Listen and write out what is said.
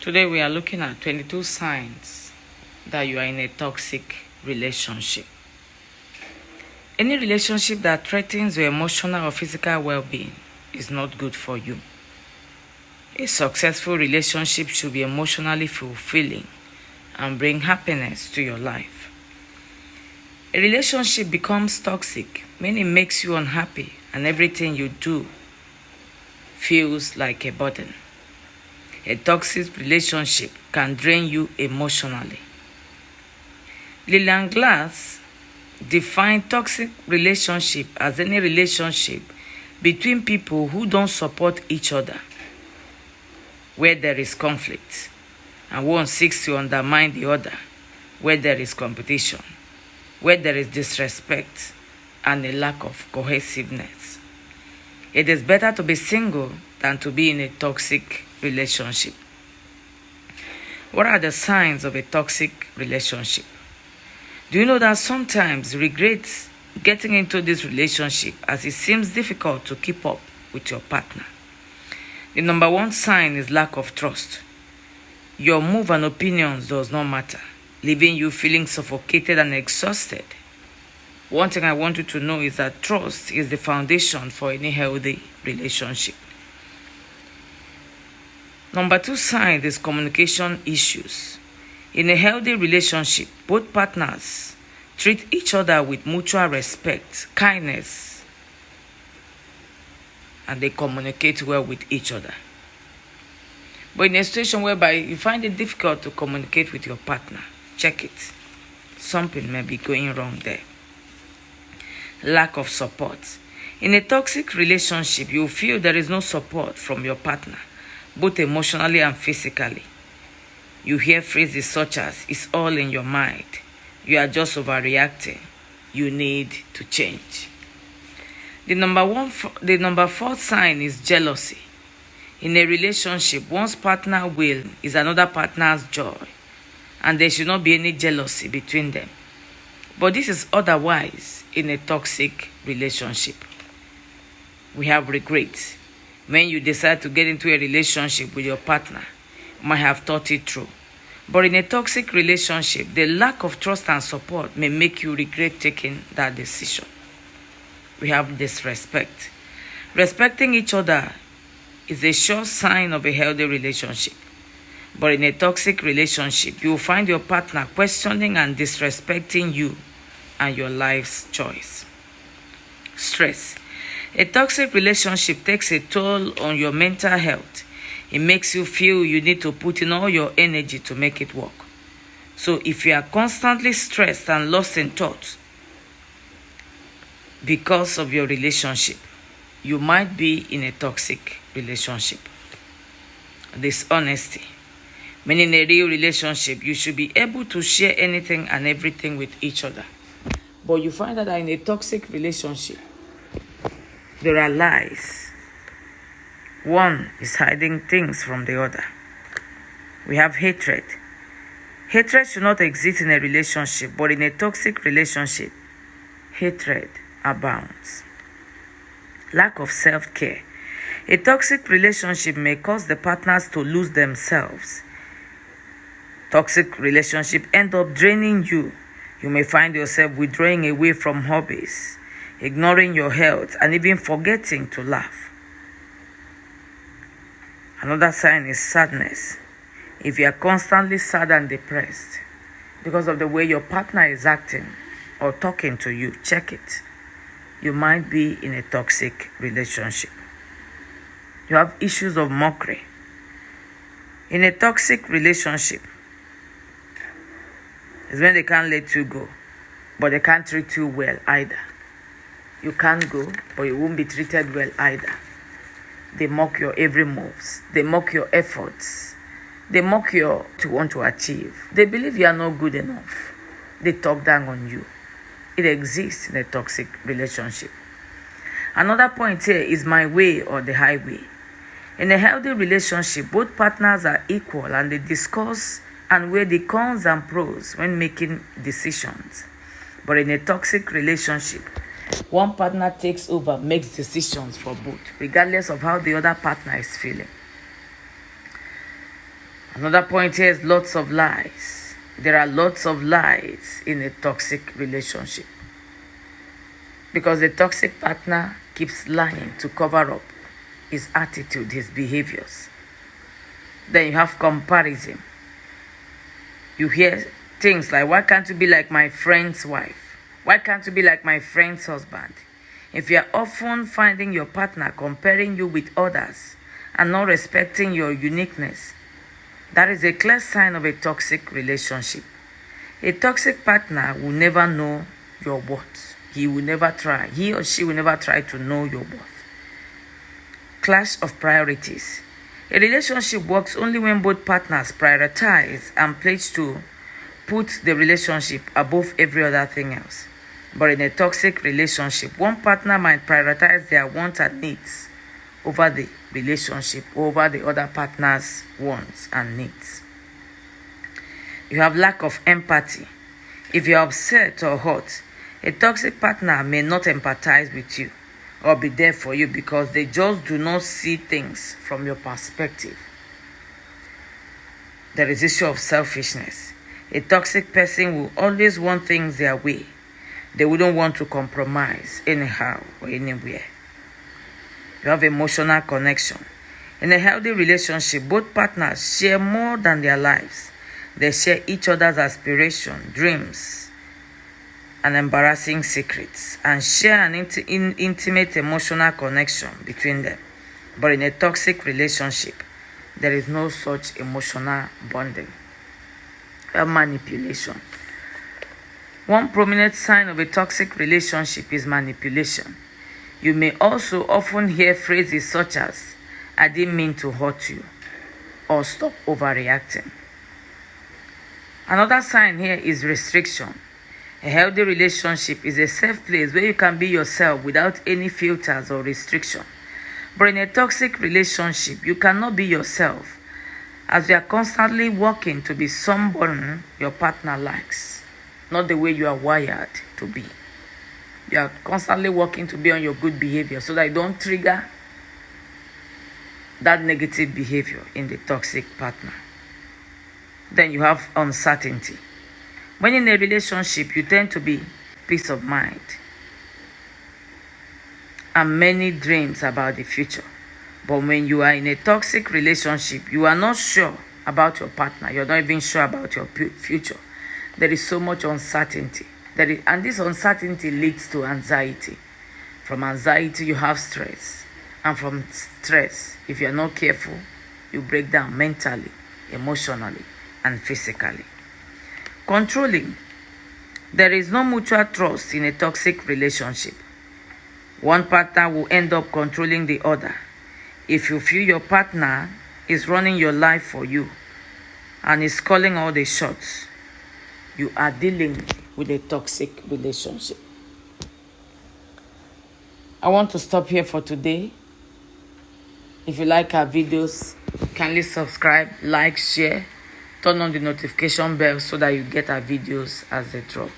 Today we are looking at 22 signs that you are in a toxic relationship. Any relationship that threatens your emotional or physical well-being is not good for you. A successful relationship should be emotionally fulfilling and bring happiness to your life. A relationship becomes toxic when it makes you unhappy and everything you do feels like a burden. A toxic relationship can drain you emotionally. Lillian Glass defined toxic relationship as any relationship between people who don't support each other, where there is conflict, and one seeks to undermine the other, where there is competition, where there is disrespect, and a lack of cohesiveness. It is better to be single than to be in a toxic relationship. What are the signs of a toxic relationship? Do you know that sometimes you regret getting into this relationship as it seems difficult to keep up with your partner? The number one sign is lack of trust. Your move and opinions does not matter, leaving you feeling suffocated and exhausted. One thing I want you to know is that trust is the foundation for any healthy relationship. Number two sign is communication issues. In a healthy relationship, both partners treat each other with mutual respect, kindness, and they communicate well with each other. But in a situation whereby you find it difficult to communicate with your partner, check it. Something may be going wrong there. Lack of support. In a toxic relationship, you feel there is no support from your partner, both emotionally and physically. You hear phrases such as, "It's all in your mind," "You are just overreacting," "You need to change." The number four sign is jealousy. In a relationship, one's partner will is another partner's joy, and there should not be any jealousy between them. But this is otherwise in a toxic relationship. We have regret. When you decide to get into a relationship with your partner, you might have thought it through. But in a toxic relationship, the lack of trust and support may make you regret taking that decision. We have disrespect. Respecting each other is a sure sign of a healthy relationship. But in a toxic relationship, you will find your partner questioning and disrespecting you and your life's choice. Stress. A toxic relationship takes a toll on your mental health. It makes you feel you need to put in all your energy to make it work. So if you are constantly stressed and lost in thought because of your relationship, you might be in a toxic relationship. Dishonesty. When in a real relationship, you should be able to share anything and everything with each other. But you find that in a toxic relationship, there are lies. One is hiding things from the other. We have hatred. Hatred should not exist in a relationship, but in a toxic relationship, hatred abounds. Lack of self-care. A toxic relationship may cause the partners to lose themselves. Toxic relationship end up draining you. You may find yourself withdrawing away from hobbies, ignoring your health, and even forgetting to laugh. Another sign is sadness. If you are constantly sad and depressed because of the way your partner is acting or talking to you, check it. You might be in a toxic relationship. You have issues of mockery. In a toxic relationship, it's when they can't let you go, but they can't treat you well either. You can't go, but you won't be treated well either. They mock your every moves. They mock your efforts. They mock your what you want to achieve. They believe you are not good enough. They talk down on you. It exists in a toxic relationship. Another point here is my way or the highway. In a healthy relationship, both partners are equal and they discuss and weigh the cons and pros when making decisions. But in a toxic relationship, one partner takes over, makes decisions for both, regardless of how the other partner is feeling. Another point here is lots of lies. There are lots of lies in a toxic relationship because the toxic partner keeps lying to cover up his attitude, his behaviors. Then you have comparison. You hear things like, why can't you be like my friend's wife? Why can't you be like my friend's husband? If you are often finding your partner comparing you with others and not respecting your uniqueness, that is a clear sign of a toxic relationship. A toxic partner will never know your worth. He or she will never try to know your worth. Clash of priorities. A relationship works only when both partners prioritize and pledge to put the relationship above every other thing else. But in a toxic relationship, one partner might prioritize their wants and needs over the relationship, over the other partner's wants and needs. You have lack of empathy. If you're upset or hurt, a toxic partner may not empathize with you or be there for you because they just do not see things from your perspective. There is issue of selfishness. A toxic person will always want things their way. They wouldn't want to compromise anyhow or anywhere. You have emotional connection. In a healthy relationship, both partners share more than their lives. They share each other's aspirations, dreams, and embarrassing secrets, and share an intimate emotional connection between them. But in a toxic relationship, there is no such emotional bonding. You have manipulation. One prominent sign of a toxic relationship is manipulation. You may also often hear phrases such as, I didn't mean to hurt you, or stop overreacting. Another sign here is restriction. A healthy relationship is a safe place where you can be yourself without any filters or restriction. But in a toxic relationship, you cannot be yourself as you are constantly working to be someone your partner likes, not the way you are wired to be. You are constantly working to be on your good behavior so that you don't trigger that negative behavior in the toxic partner. Then you have uncertainty. When in a relationship, you tend to be peace of mind and many dreams about the future. But when you are in a toxic relationship, you are not sure about your partner. You're not even sure about your future. There is so much uncertainty. And this uncertainty leads to anxiety. From anxiety, you have stress. And from stress, if you're not careful, you break down mentally, emotionally, and physically. Controlling. There is no mutual trust in a toxic relationship. One partner will end up controlling the other. If you feel your partner is running your life for you and is calling all the shots, you are dealing with a toxic relationship. I want to stop here for today. If you like our videos, kindly subscribe, like, share, turn on the notification bell so that you get our videos as they drop.